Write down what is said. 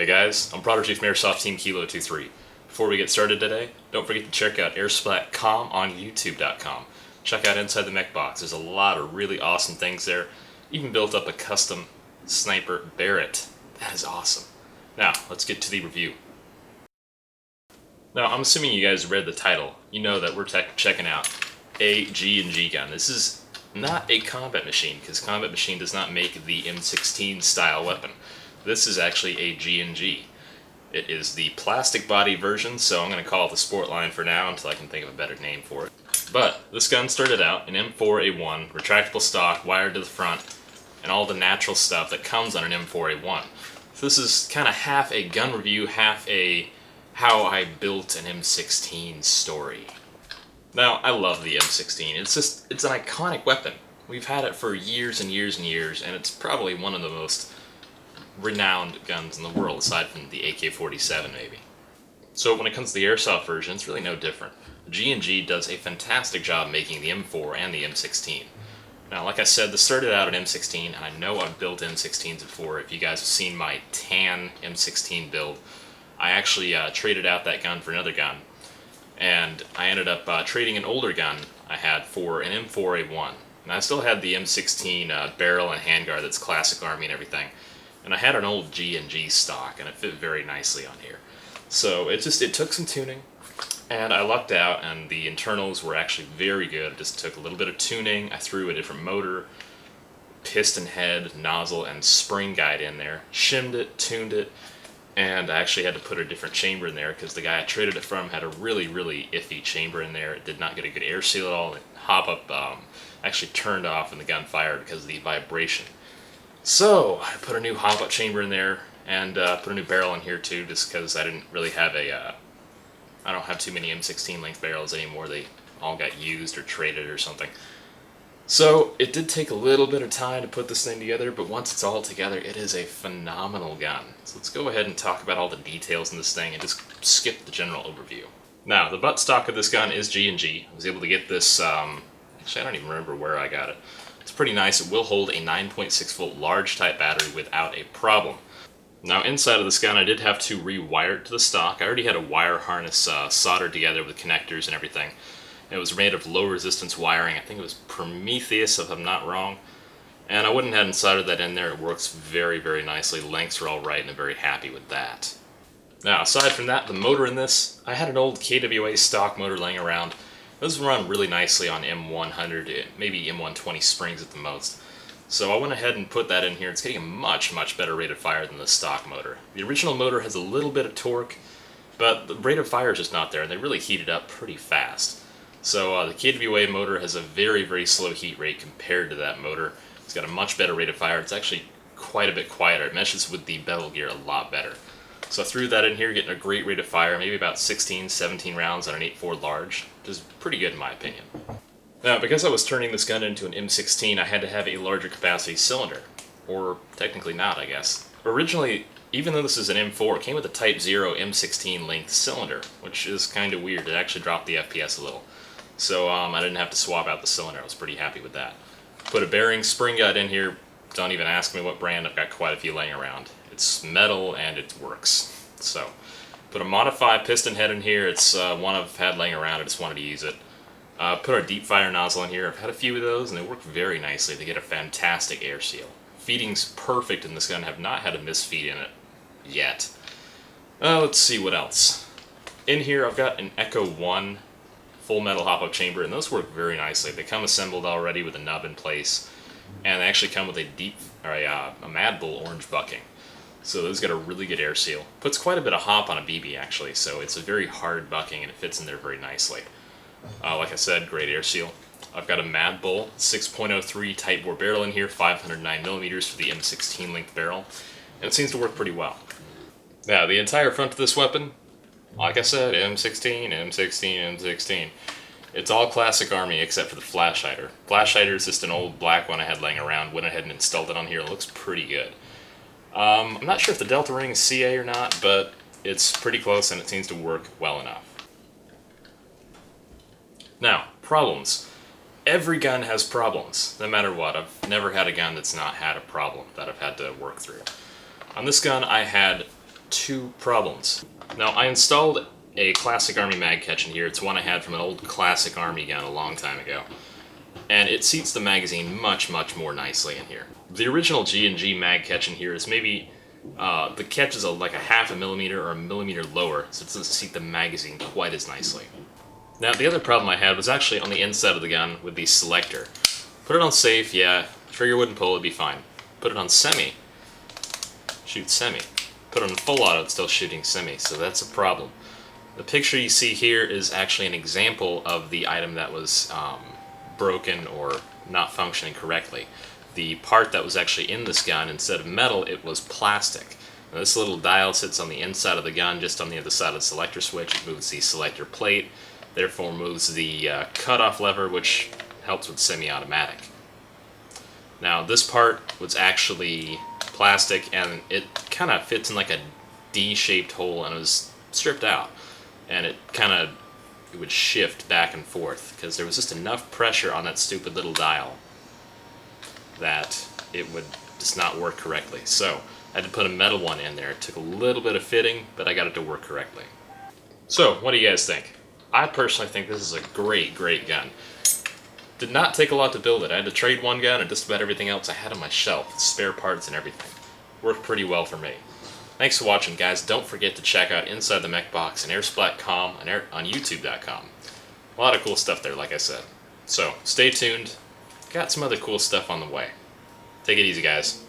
Hey guys, I'm Prodigy from Airsoft Team Kilo23. Before we get started today, don't forget to check out Airsoft.com on YouTube.com. Check out Inside the Mech Box. There's a lot of really awesome things there. Even built up a custom sniper Barrett. That is awesome. Now, let's get to the review. Now, I'm assuming you guys read the title. You know that we're checking out a G&G gun. This is not a combat machine, because combat machine does not make the M16 style weapon. This is actually a G&G. It is the plastic body version, so I'm going to call it the sport line for now until I can think of a better name for it. But this gun started out in M4A1, retractable stock, wired to the front, and all the natural stuff that comes on an M4A1. So this is kind of half a gun review, half a how I built an M16 story. Now, I love the M16. It's an iconic weapon. We've had it for years and years and years, and it's probably one of the most renowned guns in the world, aside from the AK-47 maybe. So when it comes to the Airsoft version, it's really no different. G&G does a fantastic job making the M4 and the M16. Now, like I said, this started out at M16, and I know I've built M16s before. If you guys have seen my tan M16 build, I actually traded out that gun for another gun, and I ended up trading an older gun I had for an M4A1. And I still had the M16 barrel and handguard that's classic Army and everything. And I had an old G&G stock, and it fit very nicely on here. So it took some tuning, and I lucked out, and the internals were actually very good. It just took a little bit of tuning. I threw a different motor, piston head, nozzle, and spring guide in there, shimmed it, tuned it, and I actually had to put a different chamber in there because the guy I traded it from had a really, really iffy chamber in there. It did not get a good air seal at all. The hop-up actually turned off when the gun fired because of the vibration. So I put a new hop-up chamber in there, and put a new barrel in here too, just because I didn't really have I don't have too many M16 length barrels anymore. They all got used or traded or something. So it did take a little bit of time to put this thing together, but once it's all together, it is a phenomenal gun. So let's go ahead and talk about all the details in this thing and just skip the general overview. Now, the butt stock of this gun is G&G. I was able to get this, actually I don't even remember where I got it. It's pretty nice. It will hold a 9.6 volt large type battery without a problem. Now inside of this gun I did have to rewire it to the stock. I already had a wire harness soldered together with connectors and everything. It was made of low resistance wiring. I think it was Prometheus if I'm not wrong. And I went ahead and soldered that in there. It works very, very nicely. Lengths are all right, and I'm very happy with that. Now aside from that, the motor in this, I had an old KWA stock motor laying around. Those run really nicely on M100, maybe M120 springs at the most. So I went ahead and put that in here. It's getting a much, much better rate of fire than the stock motor. The original motor has a little bit of torque, but the rate of fire is just not there, and they really heat it up pretty fast. So the KWA motor has a very, very slow heat rate compared to that motor. It's got a much better rate of fire. It's actually quite a bit quieter. It meshes with the bevel gear a lot better. So I threw that in here, getting a great rate of fire, maybe about 16, 17 rounds on an 8.4 large, which is pretty good in my opinion. Now, because I was turning this gun into an M16, I had to have a larger capacity cylinder. Or technically not, I guess. Originally, even though this is an M4, it came with a Type 0 M16 length cylinder, which is kind of weird. It actually dropped the FPS a little. So I didn't have to swap out the cylinder. I was pretty happy with that. Put a bearing spring guide in here. Don't even ask me what brand. I've got quite a few laying around. It's metal and it works. So, put a modified piston head in here. It's one I've had laying around. I just wanted to use it. Put our deep fire nozzle in here. I've had a few of those and they work very nicely. They get a fantastic air seal. Feeding's perfect in this gun. I have not had a misfeed in it yet. Let's see what else. In here I've got an Echo 1 full metal hop-up chamber, and those work very nicely. They come assembled already with a nub in place, and they actually come with a madbull orange bucking. So those got a really good air seal. Puts quite a bit of hop on a BB actually, so it's a very hard bucking and it fits in there very nicely. Like I said, great air seal. I've got a madbull 6.03 Type bore barrel in here, 509mm for the M16 length barrel, and it seems to work pretty well. Now the entire front of this weapon, like I said, M16, M16, M16. It's all classic Army except for the flash hider. Flash hider is just an old black one I had laying around. Went ahead and installed it on here. It looks pretty good. I'm not sure if the Delta ring is CA or not, but it's pretty close and it seems to work well enough. Now, problems. Every gun has problems, no matter what. I've never had a gun that's not had a problem that I've had to work through. On this gun, I had two problems. Now, I installed a classic Army mag catch in here. It's one I had from an old classic Army gun a long time ago. And it seats the magazine much, much more nicely in here. The original G&G mag catch in here is maybe, the catch is like a half a millimeter or a millimeter lower, so it doesn't seat the magazine quite as nicely. Now, the other problem I had was actually on the inside of the gun with the selector. Put it on safe, yeah, trigger wouldn't pull, it'd be fine. Put it on semi, shoot semi. Put it on full auto, it's still shooting semi, so that's a problem. The picture you see here is actually an example of the item that was broken or not functioning correctly. The part that was actually in this gun, instead of metal, it was plastic. Now, this little dial sits on the inside of the gun, just on the other side of the selector switch. It moves the selector plate, therefore moves the cutoff lever, which helps with semi-automatic. Now, this part was actually plastic, and it kind of fits in like a D-shaped hole, and it was stripped out. And it would shift back and forth, because there was just enough pressure on that stupid little dial that it would just not work correctly. So I had to put a metal one in there. It took a little bit of fitting, but I got it to work correctly. So what do you guys think? I personally think this is a great, great gun. Did not take a lot to build it. I had to trade one gun and just about everything else I had on my shelf, spare parts and everything. Worked pretty well for me. Thanks for watching, guys. Don't forget to check out Inside the Mech Box and Airsplat.com and on YouTube.com. A lot of cool stuff there, like I said. So, stay tuned. Got some other cool stuff on the way. Take it easy, guys.